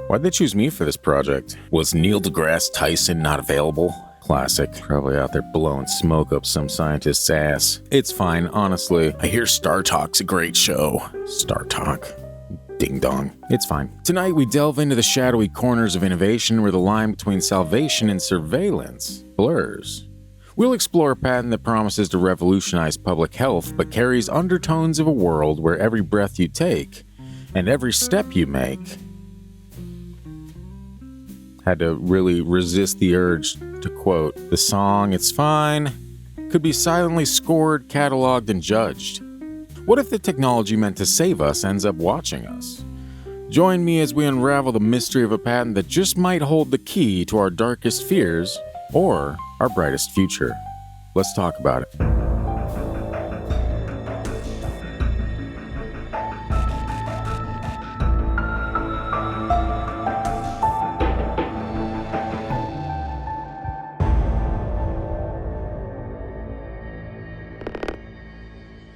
Why'd they choose me for this project? Was Neil deGrasse Tyson not available? Classic. Probably out there blowing smoke up some scientist's ass. It's fine, honestly. I hear Star Talk's a great show. Star Talk. Ding dong. It's fine. Tonight we delve into the shadowy corners of innovation where the line between salvation and surveillance blurs. We'll explore a patent that promises to revolutionize public health but carries undertones of a world where every breath you take and every step you make. Had to really resist the urge to quote the song "It's Fine" could be silently scored, cataloged, and judged. What if the technology meant to save us ends up watching us? Join me as we unravel the mystery of a patent that just might hold the key to our darkest fears or our brightest future. Let's talk about it.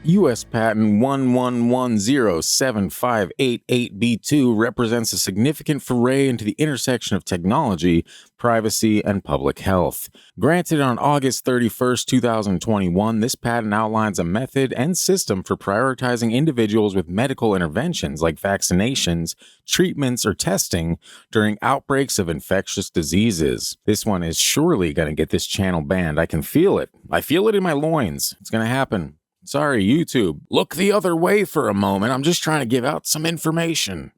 US Patent 11107588B2 represents a significant foray into the intersection of technology, privacy, and public health. Granted on August 31, 2021, this patent outlines a method and system for prioritizing individuals with medical interventions like vaccinations, treatments, or testing during outbreaks of infectious diseases. This one is surely going to get this channel banned. I can feel it. I feel it in my loins. It's going to happen. Sorry, YouTube. Look the other way for a moment. I'm just trying to give out some information.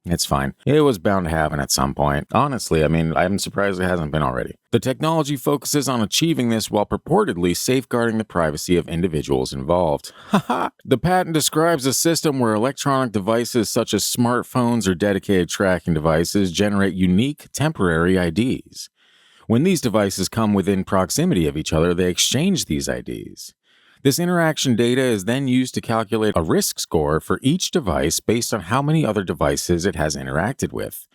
It's fine. It was bound to happen at some point. Honestly, I'm surprised it hasn't been already. The technology focuses on achieving this while purportedly safeguarding the privacy of individuals involved. Haha! The patent describes a system where electronic devices such as smartphones or dedicated tracking devices generate unique, temporary IDs. When these devices come within proximity of each other, they exchange these IDs. This interaction data is then used to calculate a risk score for each device based on how many other devices it has interacted with,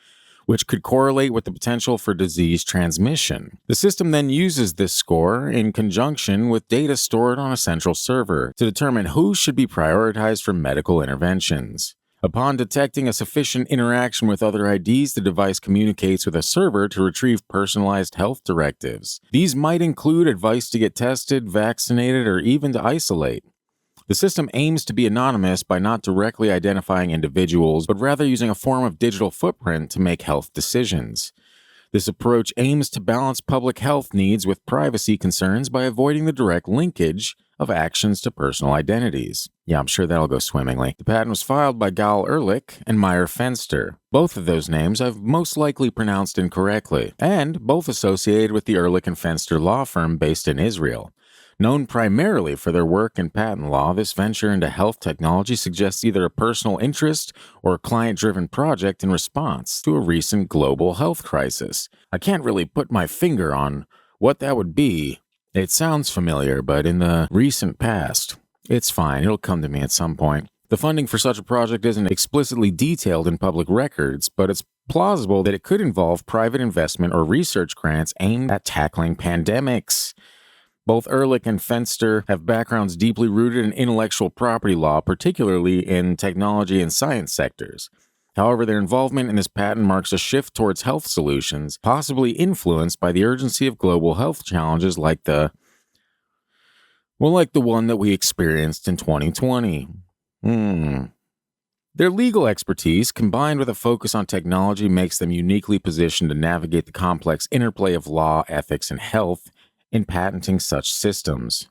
which could correlate with the potential for disease transmission. The system then uses this score in conjunction with data stored on a central server to determine who should be prioritized for medical interventions. Upon detecting a sufficient interaction with other IDs, the device communicates with a server to retrieve personalized health directives. These might include advice to get tested, vaccinated, or even to isolate. The system aims to be anonymous by not directly identifying individuals, but rather using a form of digital footprint to make health decisions. This approach aims to balance public health needs with privacy concerns by avoiding the direct linkage of actions to personal identities. Yeah, I'm sure that'll go swimmingly. The patent was filed by Gal Ehrlich and Meyer Fenster. Both of those names I've most likely pronounced incorrectly, and both associated with the Ehrlich and Fenster law firm based in Israel. Known primarily for their work in patent law, this venture into health technology suggests either a personal interest or a client-driven project in response to a recent global health crisis. I can't really put my finger on what that would be. It sounds familiar, but in the recent past, it's fine. It'll come to me at some point. The funding for such a project isn't explicitly detailed in public records, but it's plausible that it could involve private investment or research grants aimed at tackling pandemics. Both Ehrlich and Fenster have backgrounds deeply rooted in intellectual property law, particularly in technology and science sectors. However, their involvement in this patent marks a shift towards health solutions, possibly influenced by the urgency of global health challenges like the one that we experienced in 2020. Their legal expertise, combined with a focus on technology, makes them uniquely positioned to navigate the complex interplay of law, ethics, and health in patenting such systems.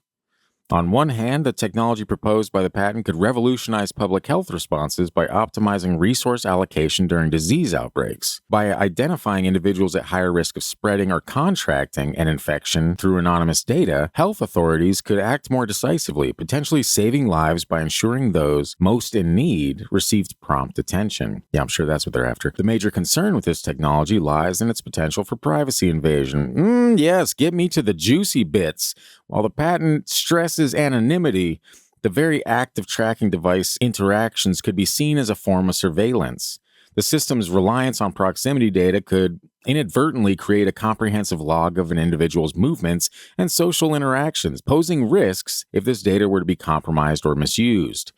On one hand, the technology proposed by the patent could revolutionize public health responses by optimizing resource allocation during disease outbreaks. By identifying individuals at higher risk of spreading or contracting an infection through anonymous data, health authorities could act more decisively, potentially saving lives by ensuring those most in need received prompt attention. Yeah, I'm sure that's what they're after. The major concern with this technology lies in its potential for privacy invasion. Yes, get me to the juicy bits. While the patent stresses anonymity, the very act of tracking device interactions could be seen as a form of surveillance. The system's reliance on proximity data could inadvertently create a comprehensive log of an individual's movements and social interactions, posing risks if this data were to be compromised or misused.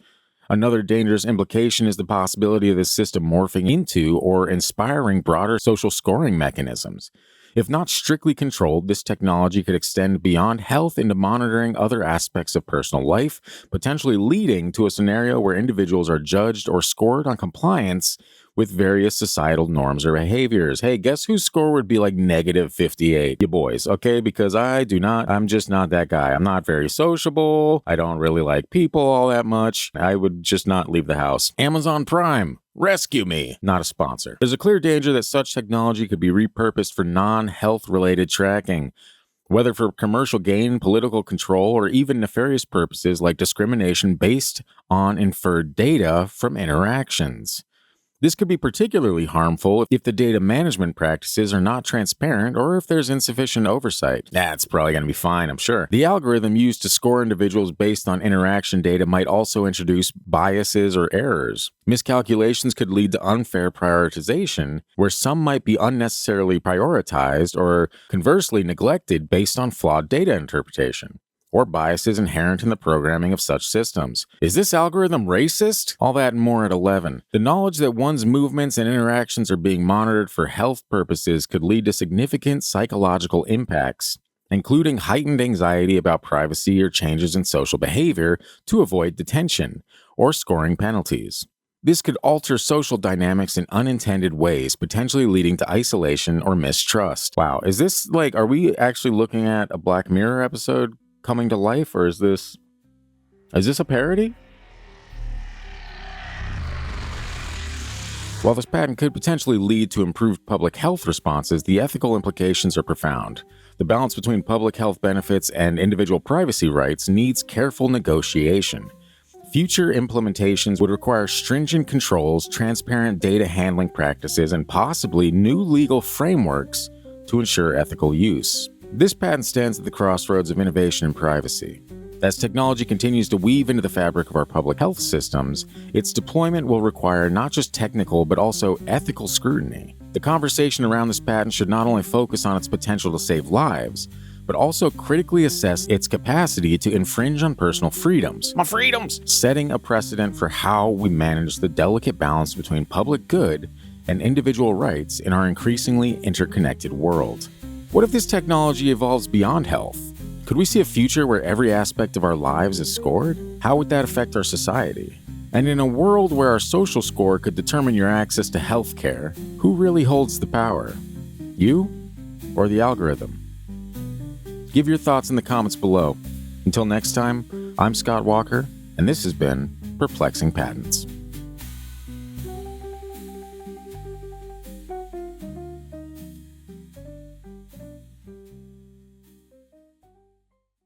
Another dangerous implication is the possibility of this system morphing into or inspiring broader social scoring mechanisms. If not strictly controlled, this technology could extend beyond health into monitoring other aspects of personal life, potentially leading to a scenario where individuals are judged or scored on compliance with various societal norms or behaviors. Hey, guess whose score would be like -58? You boys, okay? Because I'm just not that guy. I'm not very sociable. I don't really like people all that much. I would just not leave the house. Amazon Prime, rescue me. Not a sponsor. There's a clear danger that such technology could be repurposed for non-health related tracking, whether for commercial gain, political control, or even nefarious purposes like discrimination based on inferred data from interactions. This could be particularly harmful if the data management practices are not transparent or if there's insufficient oversight. That's probably going to be fine, I'm sure. The algorithm used to score individuals based on interaction data might also introduce biases or errors. Miscalculations could lead to unfair prioritization, where some might be unnecessarily prioritized or conversely neglected based on flawed data interpretation or biases inherent in the programming of such systems. Is this algorithm racist? All that and more at 11. The knowledge that one's movements and interactions are being monitored for health purposes could lead to significant psychological impacts, including heightened anxiety about privacy or changes in social behavior to avoid detention or scoring penalties. This could alter social dynamics in unintended ways, potentially leading to isolation or mistrust. Wow, is this are we actually looking at a Black Mirror episode coming to life, or is this a parody? While this patent could potentially lead to improved public health responses, the ethical implications are profound. The balance between public health benefits and individual privacy rights needs careful negotiation. Future implementations would require stringent controls, transparent data handling practices, and possibly new legal frameworks to ensure ethical use. This patent stands at the crossroads of innovation and privacy. As technology continues to weave into the fabric of our public health systems, its deployment will require not just technical but also ethical scrutiny. The conversation around this patent should not only focus on its potential to save lives, but also critically assess its capacity to infringe on personal freedoms. My freedoms! Setting a precedent for how we manage the delicate balance between public good and individual rights in our increasingly interconnected world. What if this technology evolves beyond health? Could we see a future where every aspect of our lives is scored? How would that affect our society? And in a world where our social score could determine your access to health care, who really holds the power? You or the algorithm? Give your thoughts in the comments below. Until next time, I'm Scott Walker, and this has been Perplexing Patents.